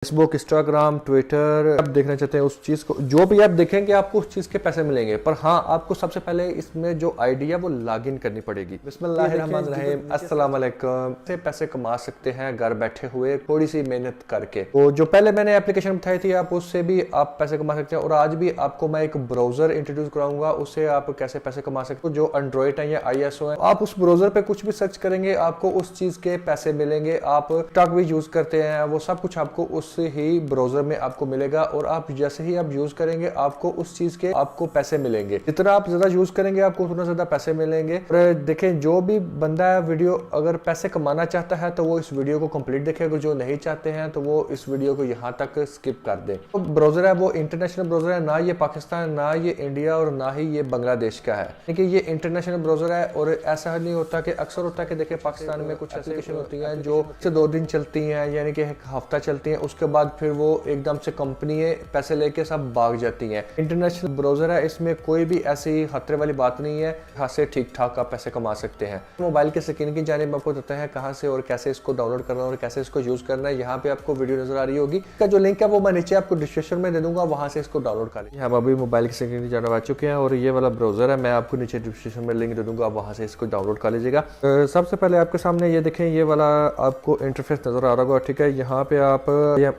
Facebook, Instagram, Twitter आप देखना चाहते हैं उस चीज़ को, जो भी आप देखेंगे आपको उस चीज़ के पैसे मिलेंगे। पर हाँ, आपको सबसे पहले इसमें जो आईडी है वो लॉगिन करनी पड़ेगी। बिस्मिल्लाहिर्रहमानिर्रहीम, अस्सलाम वालेकुम। से पैसे कमा सकते हैं घर बैठे हुए थोड़ी सी मेहनत करके। तो जो पहले मैंने एप्लीकेशन बताई थी आप उससे भी आप पैसे कमा सकते हैं। और आज भी आपको मैं एक ब्राउजर इंट्रोड्यूस कराऊंगा, उससे आप कैसे पैसे कमा सकते हो। जो एंड्रॉइड है या ISO है, आप उस ब्राउजर पे कुछ भी सर्च करेंगे आपको उस चीज़ के पैसे मिलेंगे। आप टिकटॉक भी यूज करते हैं, वो सब कुछ आपको उस ही ब्राउजर में आपको मिलेगा। और आप जैसे ही आप यूज करेंगे आपको उस चीज के आपको पैसे मिलेंगे। जितना आप ज्यादा यूज करेंगे आपको उतना ज्यादा पैसे मिलेंगे। और देखें, जो भी बंदा है वीडियो अगर पैसे कमाना चाहता है तो वो इस वीडियो को कंप्लीट देखे, अगर जो नहीं चाहते हैं तो वो इस वीडियो को यहाँ तक स्किप कर दे। तो ब्राउजर है वो इंटरनेशनल ब्राउजर है, ना ये पाकिस्तान, ना ये इंडिया और ना ही ये बांग्लादेश का है। देखिए ये इंटरनेशनल ब्राउजर है। और ऐसा नहीं होता कि अक्सर होता है कि देखिए पाकिस्तान में कुछ एप्लीकेशन होती हैं जो से 2 दिन चलती हैं, यानी कि एक हफ्ता चलती हैं, उसके बाद फिर वो एकदम से कंपनी पैसे लेके सब भाग जाती हैं। इंटरनेशनल ब्राउजर है, इसमें कोई भी ऐसी खतरे वाली बात नहीं है, यहाँ से ठीक ठाक आप पैसे कमा सकते हैं। मोबाइल के स्क्रीन की जानिब आपको बताते हैं कहाँ से और कैसे इसको डाउनलोड करना और कैसे इसको यूज करना है। यहाँ पे आपको वीडियो नजर आ रही होगी, इसका जो लिंक है वो मैं नीचे आपको डिस्क्रिप्शन में दे दूंगा, वहां से इसको डाउनलोड कर लीजिए। हम अभी मोबाइल की स्क्रीन की जानिब आ चुके हैं और ये वाला ब्राउजर है, मैं आपको नीचे डिस्क्रिप्शन में लिंक दे दूंगा, वहां से इसको डाउनलोड कर लीजिएगा। सबसे पहले आपके सामने ये देखें, ये वाला आपको इंटरफेस नजर आ रहा होगा, ठीक है। यहाँ पे आप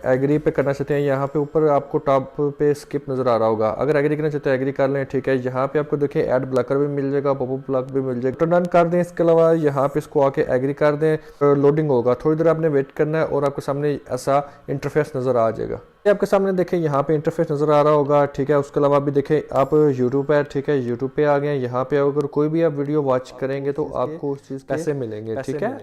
एग्री पे करना चाहते हैं, यहाँ पे ऊपर आपको टॉप पे स्किप नजर आ रहा होगा। अगर एग्री करना चाहते हैं एग्री कर लें, ठीक है। यहाँ पे आपको देखिए ऐड ब्लॉकर भी मिल जाएगा, पॉपअप ब्लॉक भी मिल जाएगा, तो डन कर दें। इसके अलावा यहाँ पे इसको आके एग्री कर दें, लोडिंग होगा, थोड़ी देर आपने वेट करना है और आपके सामने ऐसा इंटरफेस नजर आ जाएगा। ये आपके सामने देखें यहाँ पे इंटरफेस नजर आ रहा होगा, ठीक है। उसके अलावा भी देखें आप यूट्यूब है, ठीक है, यूट्यूब पे आ गए। यहाँ पे अगर कोई भी आप वीडियो वॉच करेंगे तो आपको उस चीज पैसे मिलेंगे, ठीक है।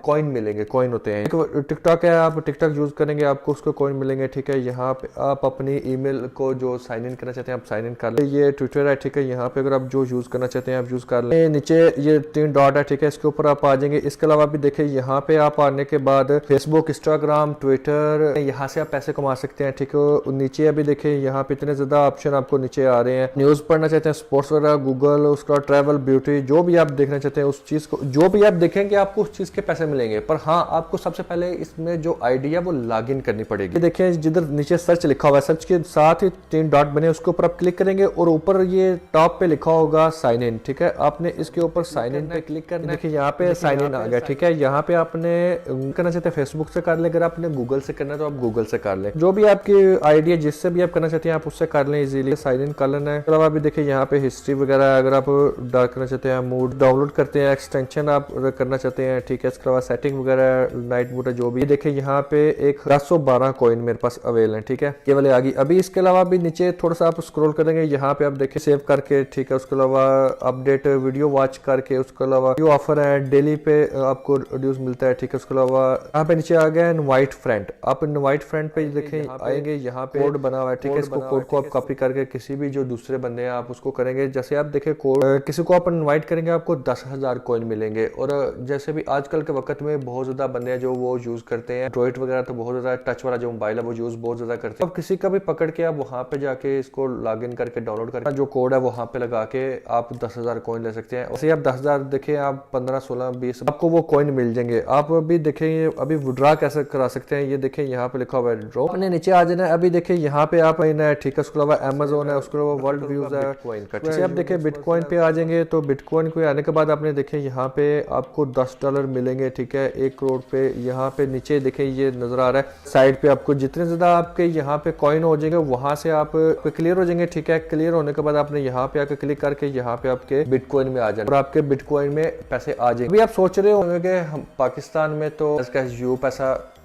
कॉइन मिलेंगे, कॉइन होते हैं। टिकटॉक है, आप टिकटॉक यूज करेंगे आपको उसको कॉइन मिलेंगे, ठीक है। यहाँ पे आप अपनी ईमेल को जो साइन इन करना चाहते हैं आप साइन इन कर लें। ये ट्विटर है, ठीक है। यहाँ पे अगर आप जो यूज करना चाहते हैं आप यूज कर लें। नीचे ये 3 डॉट है, ठीक है, इसके ऊपर आप आ जाएंगे। इसके अलावा भी देखें यहाँ पे आप आने के बाद फेसबुक, इंस्टाग्राम, ट्विटर, यहाँ से आप पैसे कमा सकते हैं, ठीक है। नीचे अभी देखें यहाँ पे इतने ज्यादा ऑप्शन आपको नीचे आ रहे हैं। न्यूज पढ़ना चाहते हैं, स्पोर्ट्स वगैरह, गूगल, उसका ट्रैवल, ब्यूटी, जो भी आप देखना चाहते हैं उस चीज को, जो भी आप देखेंगे आपको उस चीज के पैसे मिलेंगे। पर हाँ, आपको सबसे पहले इसमें जो आईडी है वो लॉगिन करनी पड़ेगी। देखें जिधर नीचे सर्च लिखा हुआ है, सर्च के साथ ही 3 डॉट बने, उसके ऊपर आप क्लिक करेंगे और ऊपर ये टॉप पे लिखा होगा साइन इन, ठीक है। आपने इसके ऊपर साइन इन पे क्लिक करना है। देखिए यहाँ पे साइन इन आ गया, ठीक है। यहाँ पे आपने करना चाहते हैं फेसबुक से कर ले, अगर आपने गूगल से करना है तो आप गूगल से कर ले। जो भी आपकी आईडी है जिससे भी आप करना चाहते हैं आप उससे कर लें, इजीली साइन इन कर लेना है। अलावा भी देखिए यहाँ पे हिस्ट्री वगैरह अगर आप डार्क करना चाहते हैं, मूड डाउनलोड करते हैं, एक्सटेंशन आप करना चाहते हैं, ठीक है। इसके अलावा सेटिंग वगैरह, नाइट मोड, जो भी देखिए यहाँ पे एक 1012 कॉइन मेरे पास अवेल है, ठीक है। ये वाले आ गई। अभी इसके अलावा भी नीचे थोड़ा सा आप स्क्रॉल करेंगे, यहाँ पे आप देखिए सेव करके, ठीक है। उसके अलावा अपडेट वीडियो वॉच करके, उसके अलावा जो ऑफर है डेली पे आपको रिड्यूस मिलता है, ठीक है। उसके अलावा यहाँ पे नीचे आ गया इनवाइट फ्रेंड, आप इनवाइट फ्रेंड पे देखें आएंगे, यहाँ पे कोड बना हुआ है, ठीक है। इसको कोड को आप कॉपी करके किसी भी जो दूसरे बंदे हैं आप उसको करेंगे। जैसे आप देखें कोड किसी को आप इनवाइट करेंगे आपको 10,000 कॉइन मिलेंगे। और जैसे भी आजकल के वक्त में बहुत ज्यादा बंदे हैं जो वो यूज करते हैं एंड्रॉइड वगैरह, तो बहुत ज्यादा टच वाला जो मोबाइल है वो यूज बहुत ज्यादा करते हैं। अब किसी का भी पकड़ के आप वहाँ पे जाके इसको लॉग इन करके डाउनलोड करके जो कोड है वहाँ पे लगा के आप 10,000 कॉइन ले सकते हैं। वैसे आप 10,000 देखें, आप 15, 16, 20 आपको वो कॉइन मिल जाएंगे। आप अभी देखें अभी विड्रॉ कैसे करा सकते हैं, ये देखें यहाँ पे लिखा हुआ है विड्रॉ, अपने नीचे आ जाना है। अभी देखिए यहाँ पे आप है, ठीक है। उसके अलावा अमेजोन है, उसके अलावा वर्ल्ड व्यूज है, बिटकॉइन का। जैसे आप देखें बिटकॉइन पे आ जाएंगे तो बिटकॉइन को आने के बाद आपने देखें यहाँ पे आपको $10 मिलेंगे, ठीक है। 1 करोड़ पे यहाँ पे नीचे देखें ये नजर आ रहा है साइड पे, आपको जितने ज्यादा आपके यहाँ पे कॉइन हो जाएंगे वहां से आप क्लियर हो जाएंगे, ठीक है। क्लियर होने के बाद आपने यहाँ पे आके क्लिक करके यहाँ पे आपके बिटकॉइन में आ जाए और आपके बिटकॉइन में पैसे आ जाएंगे। अभी आप सोच रहे होंगे हम पाकिस्तान में तो SKSU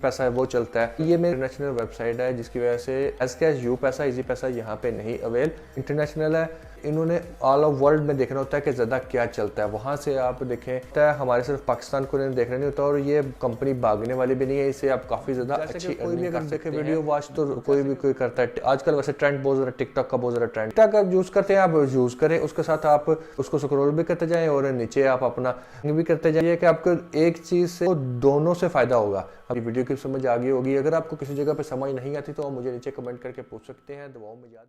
पैसा वो चलता है। ये मेरी इंटरनेशनल वेबसाइट है जिसकी वजह से SKSU पैसा, इजी पैसा यहाँ पे नहीं अवेल, इंटरनेशनल है। इन्होंने ऑल ऑफ वर्ल्ड में देखना होता है कि ज़्यादा क्या चलता है, वहाँ से आप देखें। हमारे सिर्फ पाकिस्तान को देखना नहीं होता और ये कंपनी भागने वाली भी नहीं है, इससे आप काफ़ी ज़्यादा अच्छी कोई भी कर सके वीडियो वॉच तो कोई करता है। आजकल वैसे ट्रेंड बहुत ज़्यादा टिकटॉक का बहुत ज़्यादा ट्रेंड, टिकटॉक आप यूज़ करते हैं, आप यूज़ करें, उसके साथ आप उसको स्क्रॉल भी करते जाएँ और नीचे आप अपना भी करते जाइए कि आपको एक चीज़ से दोनों से फ़ायदा होगा। अभी वीडियो की समझ आ गई होगी। अगर आपको किसी जगह पे समझ नहीं आती तो आप मुझे नीचे कमेंट करके पूछ सकते हैं, दुआओं में याद